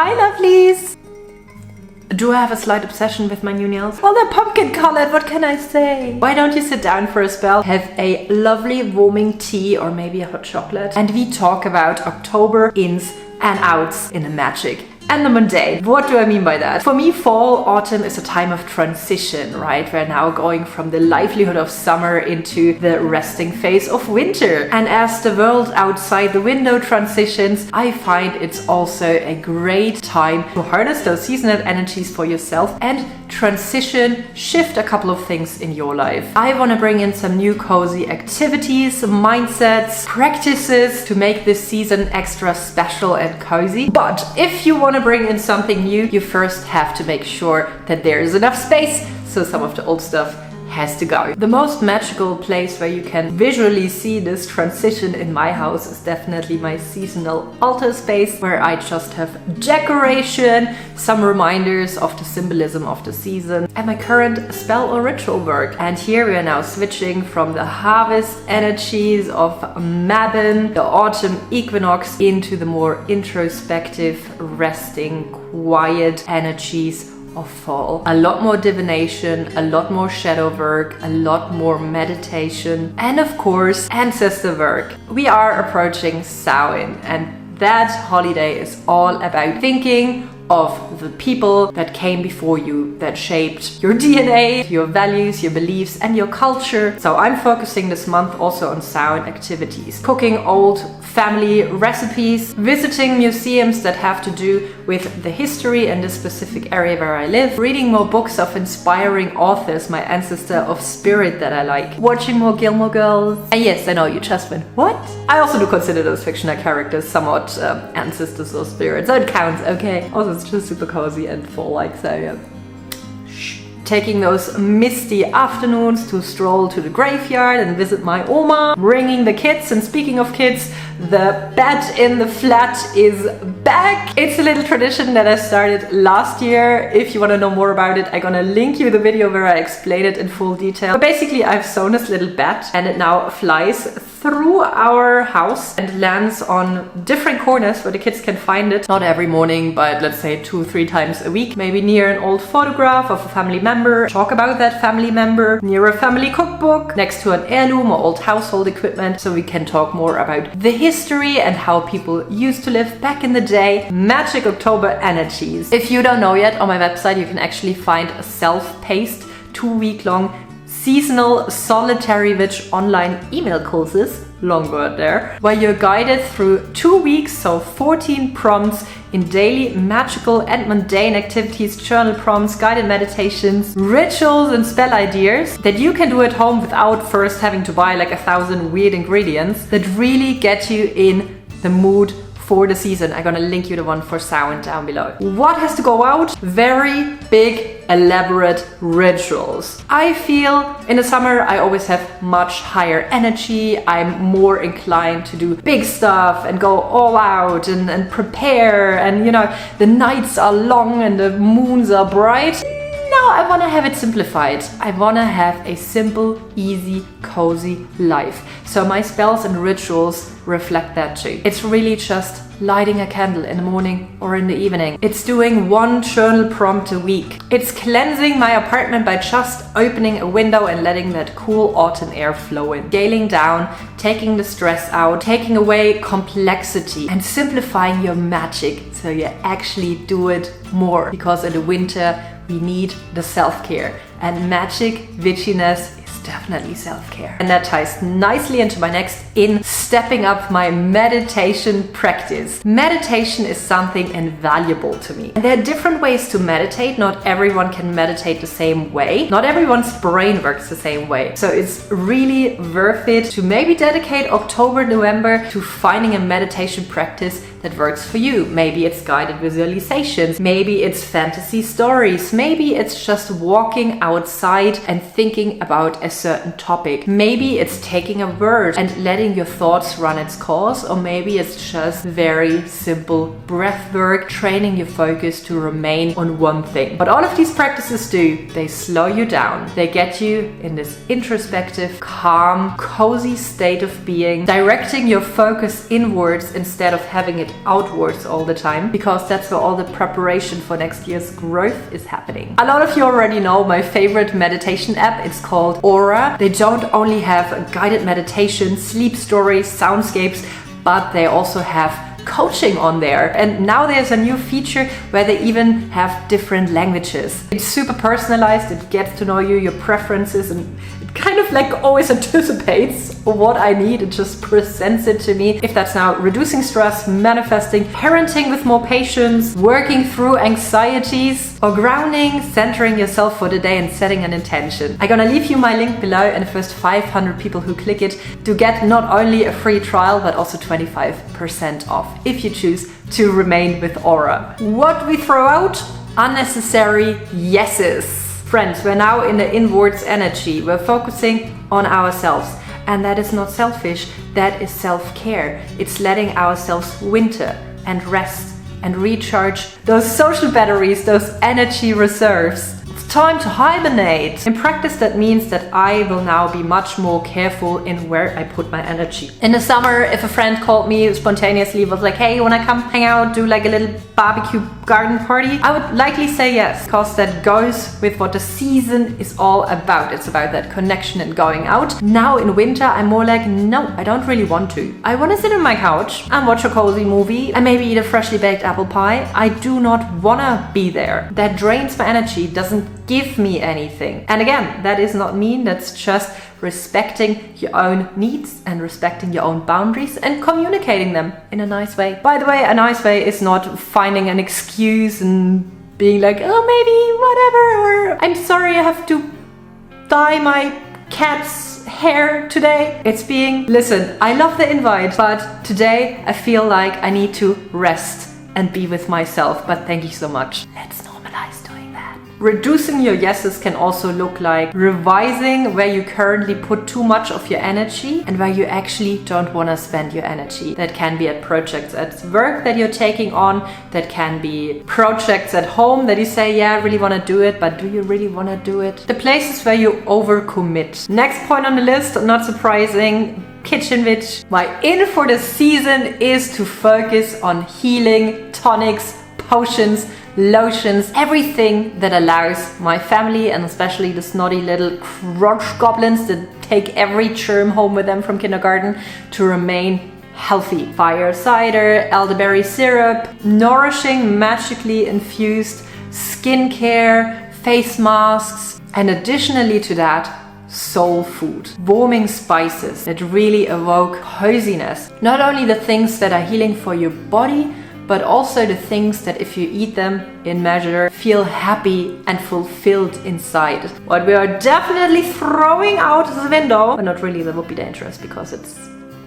Hi lovelies! Do I have a slight obsession with my new nails? Well, they're pumpkin colored, what can I say? Why don't you sit down for a spell, have a lovely warming tea or maybe a hot chocolate, and we talk about October ins and outs in the magic and the mundane. What do I mean by that? For me, fall, autumn is a time of transition, right? We're now going from the livelihood of summer into the resting phase of winter. And as the world outside the window transitions, I find it's also a great time to harness those seasonal energies for yourself and transition, shift a couple of things in your life. I want to bring in some new cozy activities, mindsets, practices to make this season extra special and cozy. But if you want to bring in something new, you first have to make sure that there is enough space, so some of the old stuff has to go. The most magical place where you can visually see this transition in my house is definitely my seasonal altar space, where I just have decoration, some reminders of the symbolism of the season, and my current spell or ritual work. And here we are now switching from the harvest energies of Mabon, the autumn equinox, into the more introspective, resting, quiet energies of fall. A lot more divination, a lot more shadow work, a lot more meditation, and of course ancestor work. We are approaching Samhain, and that holiday is all about thinking of the people that came before you, that shaped your DNA, your values, your beliefs, and your culture. So I'm focusing this month also on Samhain activities, cooking old family recipes, visiting museums that have to do with the history in this specific area where I live, reading more books of inspiring authors, my ancestor of spirit that I like, watching more Gilmore Girls. And yes, I know you just went, what? I also do consider those fictional characters somewhat ancestors or spirits, so it counts, okay? Also, it's just super cozy and fall-like, so yeah. Taking those misty afternoons to stroll to the graveyard and visit my Oma, bringing the kids. And speaking of kids, the bed in the flat is back. It's a little tradition that I started last year. If you want to know more about it, I'm gonna link you the video where I explain it in full detail. But basically, I've sewn this little bed and it now flies through our house and lands on different corners where the kids can find it. Not every morning, but let's say 2-3 times a week. Maybe near an old photograph of a family member, talk about that family member, near a family cookbook, next to an heirloom or old household equipment, so we can talk more about the history and how people used to live back in the day. Magic October energies. If you don't know yet, on my website you can actually find a self-paced 2-week-long seasonal solitary witch online email courses, long word there, where you're guided through 2 weeks, so 14 prompts in daily magical and mundane activities, journal prompts, guided meditations, rituals and spell ideas that you can do at home without first having to buy like 1,000 weird ingredients that really get you in the mood for the season. I'm gonna link you the one for Samhain down below. What has to go out? Very big, elaborate rituals. I feel in the summer I always have much higher energy. I'm more inclined to do big stuff and go all out and prepare, and you know, the nights are long and the moons are bright. No, I want to have it simplified. I want to have a simple, easy, cozy life. So my spells and rituals reflect that too. It's really just lighting a candle in the morning or in the evening. It's doing 1 journal prompt a week. It's cleansing my apartment by just opening a window and letting that cool autumn air flow in. Scaling down, taking the stress out, taking away complexity and simplifying your magic so you actually do it more. Because in the winter, we need the self-care, and magic witchiness is definitely self-care. And that ties nicely into my next in stepping up my meditation practice. Meditation is something invaluable to me. And there are different ways to meditate. Not everyone can meditate the same way. Not everyone's brain works the same way. So it's really worth it to maybe dedicate October, November to finding a meditation practice that works for you. Maybe it's guided visualizations, maybe it's fantasy stories, maybe it's just walking outside and thinking about a certain topic. Maybe it's taking a word and letting your thoughts run its course, or maybe it's just very simple breath work, training your focus to remain on one thing. But all of these practices do, they slow you down. They get you in this introspective, calm, cozy state of being, directing your focus inwards instead of having it outwards all the time, because that's where all the preparation for next year's growth is happening. A lot of you already know my favorite meditation app. It's called Aura. They don't only have guided meditation, sleep stories, soundscapes, but they also have coaching on there. And now there's a new feature where they even have different languages. It's super personalized, it gets to know you, your preferences, and it kind of like always anticipates what I need. It just presents it to me. If that's now reducing stress, manifesting, parenting with more patience, working through anxieties, or grounding, centering yourself for the day and setting an intention. I'm gonna leave you my link below, and the first 500 people who click it to get not only a free trial but also 25% off if you choose to remain with Aura. What we throw out? Unnecessary yeses. Friends, we're now in the inwards energy. We're focusing on ourselves. And that is not selfish, that is self-care. It's letting ourselves winter and rest and recharge those social batteries, those energy reserves. It's time to hibernate. In practice, that means that I will now be much more careful in where I put my energy. In the summer, if a friend called me spontaneously, was like, hey, you wanna come hang out, do like a little barbecue garden party? I would likely say yes, because that goes with what the season is all about. It's about that connection and going out. Now in winter, I'm more like, no, I don't really want to. I wanna sit on my couch and watch a cozy movie and maybe eat a freshly baked apple pie. I do not wanna be there. That drains my energy, doesn't give me anything. And again, that is not mean, that's just respecting your own needs and respecting your own boundaries and communicating them in a nice way. By the way, a nice way is not finding an excuse and being like, oh, maybe whatever, or I'm sorry, I have to dye my cat's hair today. It's being, listen, I love the invite, but today I feel like I need to rest and be with myself, but thank you so much. Let's normalize doing that. Reducing your yeses can also look like revising where you currently put too much of your energy and where you actually don't want to spend your energy. That can be at projects at work that you're taking on, that can be projects at home that you say, yeah, I really want to do it, but do you really want to do it? The places where you overcommit. Next point on the list, not surprising, kitchen witch. My in for the season is to focus on healing, tonics, potions, lotions, everything that allows my family, and especially the snotty little crotch goblins that take every germ home with them from kindergarten, to remain healthy. Fire cider, elderberry syrup, nourishing, magically infused skincare, face masks, and additionally to that, soul food, warming spices that really evoke coziness. Not only the things that are healing for your body, but also the things that if you eat them in measure, feel happy and fulfilled inside. What we are definitely throwing out the window, but not really, that would be dangerous because it's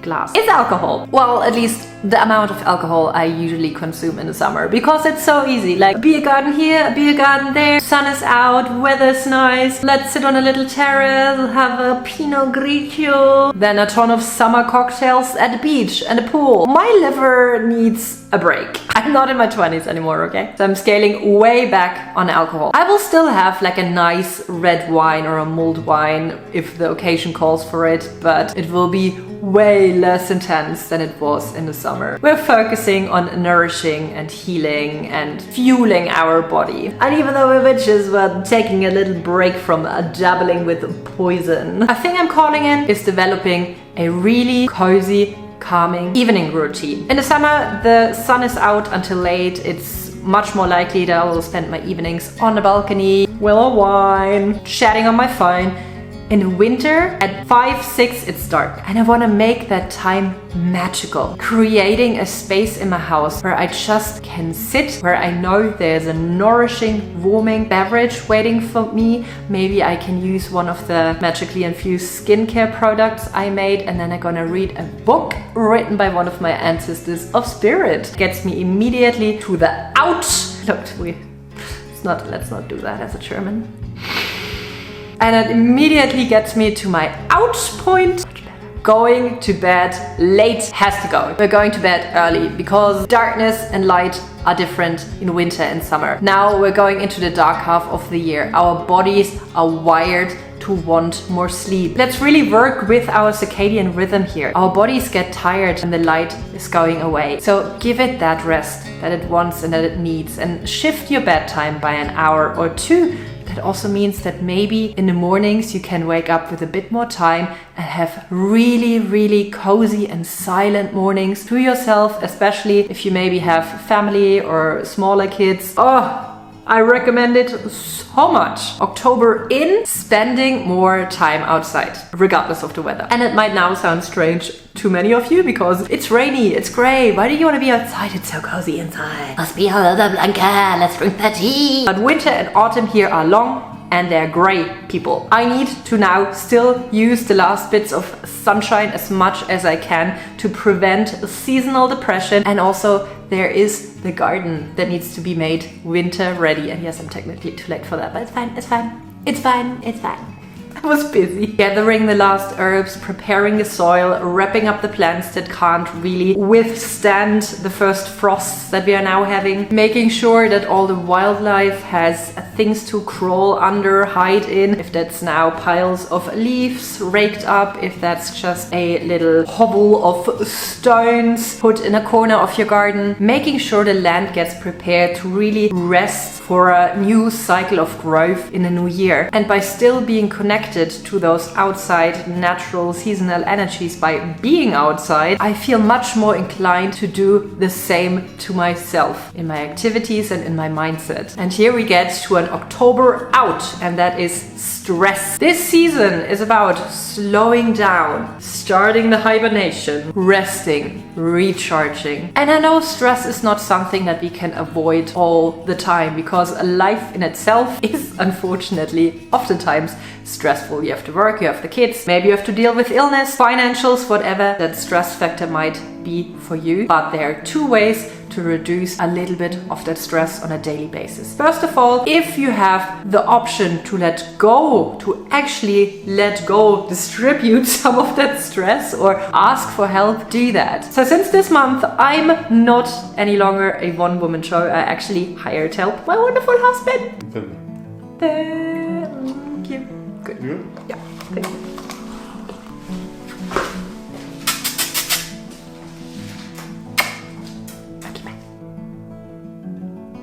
glass. It's alcohol. Well, at least the amount of alcohol I usually consume in the summer, because it's so easy. Like, a beer garden here, a beer garden there, sun is out, weather's nice, let's sit on a little terrace, have a Pinot Grigio, then a ton of summer cocktails at the beach and a pool. My liver needs a break. I'm not in my 20s anymore, okay? So I'm scaling way back on alcohol. I will still have like a nice red wine or a mulled wine if the occasion calls for it, but it will be way less intense than it was in the summer. We're focusing on nourishing and healing and fueling our body. And even though we're witches, we're taking a little break from dabbling with poison. A thing I'm calling in is developing a really cozy, calming evening routine. In the summer, the sun is out until late. It's much more likely that I will spend my evenings on the balcony with a wine, chatting on my phone. In the winter, at 5, 6, it's dark. And I want to make that time magical. Creating a space in my house where I just can sit, where I know there's a nourishing, warming beverage waiting for me. Maybe I can use one of the magically infused skincare products I made, and then I'm gonna read a book written by one of my ancestors of spirit. Gets me immediately to the ouch. Look, let's not do that as a German. And it immediately gets me to my ouch point. Going to bed late has to go. We're going to bed early because darkness and light are different in winter and summer. Now we're going into the dark half of the year. Our bodies are wired to want more sleep. Let's really work with our circadian rhythm here. Our bodies get tired when the light is going away. So give it that rest that it wants and that it needs, and shift your bedtime by an hour or two. That also means that maybe in the mornings you can wake up with a bit more time and have really, really cozy and silent mornings to yourself, especially if you maybe have family or smaller kids. Oh, I recommend it so much. October in, spending more time outside, regardless of the weather. And it might now sound strange to many of you because it's rainy, it's grey. Why do you want to be outside? It's so cozy inside. Must be under the blanket, let's drink the tea. But winter and autumn here are long and they're grey, people. I need to now still use the last bits of sunshine as much as I can to prevent seasonal depression. And also there is the garden that needs to be made winter ready. And yes, I'm technically too late for that, but it's fine, it's fine. It's fine, it's fine. I was busy gathering the last herbs, preparing the soil, wrapping up the plants that can't really withstand the first frosts that we are now having, making sure that all the wildlife has things to crawl under, hide in, if that's now piles of leaves raked up, if that's just a little hovel of stones put in a corner of your garden, making sure the land gets prepared to really rest for a new cycle of growth in a new year. And by still being connected to those outside natural seasonal energies by being outside, I feel much more inclined to do the same to myself in my activities and in my mindset. And here we get to an October out, and that is stress. This season is about slowing down, starting the hibernation, resting, recharging. And I know stress is not something that we can avoid all the time because life in itself is unfortunately oftentimes stressful. You have to work, you have the kids, maybe you have to deal with illness, financials, whatever that stress factor might be for you. But there are two ways to reduce a little bit of that stress on a daily basis. First of all, if you have the option to let go, to actually let go, distribute some of that stress or ask for help, do that. So since this month, I'm not any longer a one-woman show. I actually hired help. My wonderful husband. Thank you. Good. Yeah, thank you.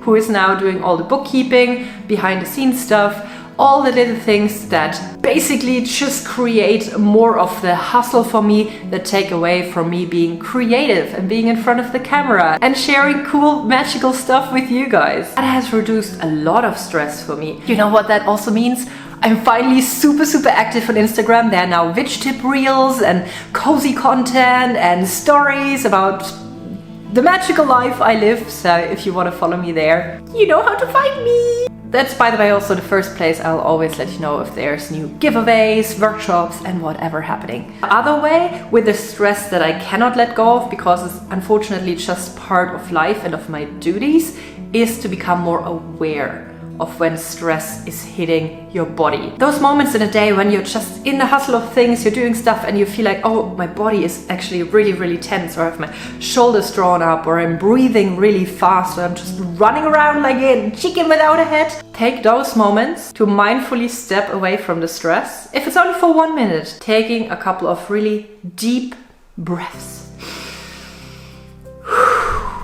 Who is now doing all the bookkeeping, behind the scenes stuff, all the little things that basically just create more of the hustle for me, that take away from me being creative and being in front of the camera and sharing cool magical stuff with you guys. That has reduced a lot of stress for me. You know what that also means? I'm finally super active on Instagram. There are now witch tip reels and cozy content and stories about the magical life I live. So if you want to follow me there, you know how to find me. That's, by the way, also the first place I'll always let you know if there's new giveaways, workshops and whatever happening. The other way, with the stress that I cannot let go of because it's unfortunately just part of life and of my duties, is to become more aware of when stress is hitting your body. Those moments in a day when you're just in the hustle of things, you're doing stuff and you feel like, oh, my body is actually really tense, or I have my shoulders drawn up, or I'm breathing really fast, or I'm just running around like a chicken without a head. Take those moments to mindfully step away from the stress. If it's only for 1 minute, taking a couple of really deep breaths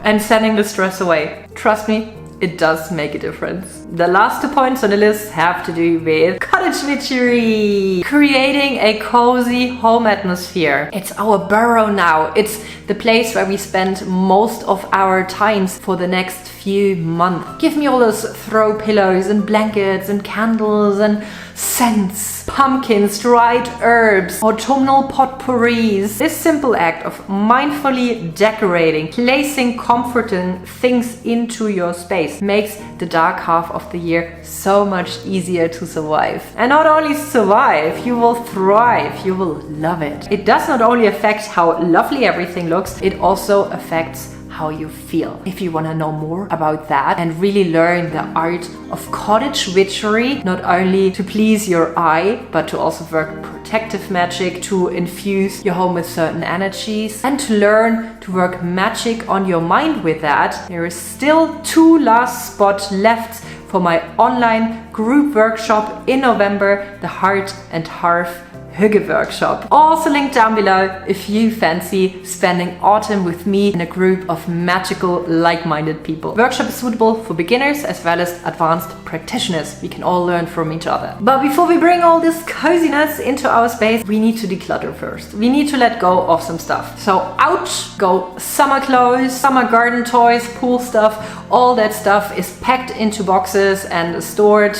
and sending the stress away. Trust me, it does make a difference. The last 2 points on the list have to do with cottage witchery. Creating a cozy home atmosphere. It's our burrow now. It's the place where we spend most of our times for the next few months. Give me all those throw pillows and blankets and candles and scents, pumpkins, dried herbs, autumnal potpourris. This simple act of mindfully decorating, placing comforting things into your space makes the dark half of the year so much easier to survive. And not only survive, you will thrive, you will love it. It does not only affect how lovely everything looks, it also affects how you feel. If you want to know more about that and really learn the art of cottage witchery, not only to please your eye, but to also work protective magic, to infuse your home with certain energies, and to learn to work magic on your mind with that, there is still 2 last spots left for my online group workshop in November, the Heart and Hearth Hygge workshop. Also linked down below if you fancy spending autumn with me in a group of magical, like-minded people. Workshop is suitable for beginners as well as advanced practitioners. We can all learn from each other. But before we bring all this coziness into our space, we need to declutter first. We need to let go of some stuff. So out go summer clothes, summer garden toys, pool stuff. All that stuff is packed into boxes and stored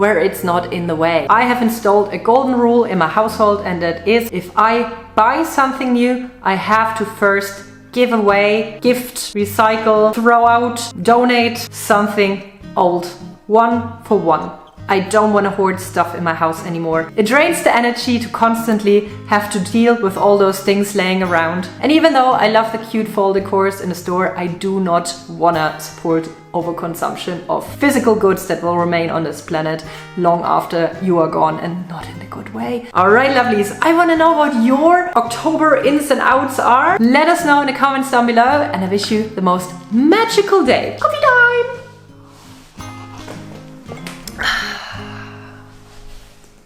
where it's not in the way. I have installed a golden rule in my household, and that is, if I buy something new, I have to first give away, gift, recycle, throw out, donate something old. 1 for 1. I don't want to hoard stuff in my house anymore. It drains the energy to constantly have to deal with all those things laying around. And even though I love the cute fall decors in the store, I do not want to support overconsumption of physical goods that will remain on this planet long after you are gone, and not in a good way. Alright, lovelies, I want to know what your October ins and outs are. Let us know in the comments down below, and I wish you the most magical day. Coffee time!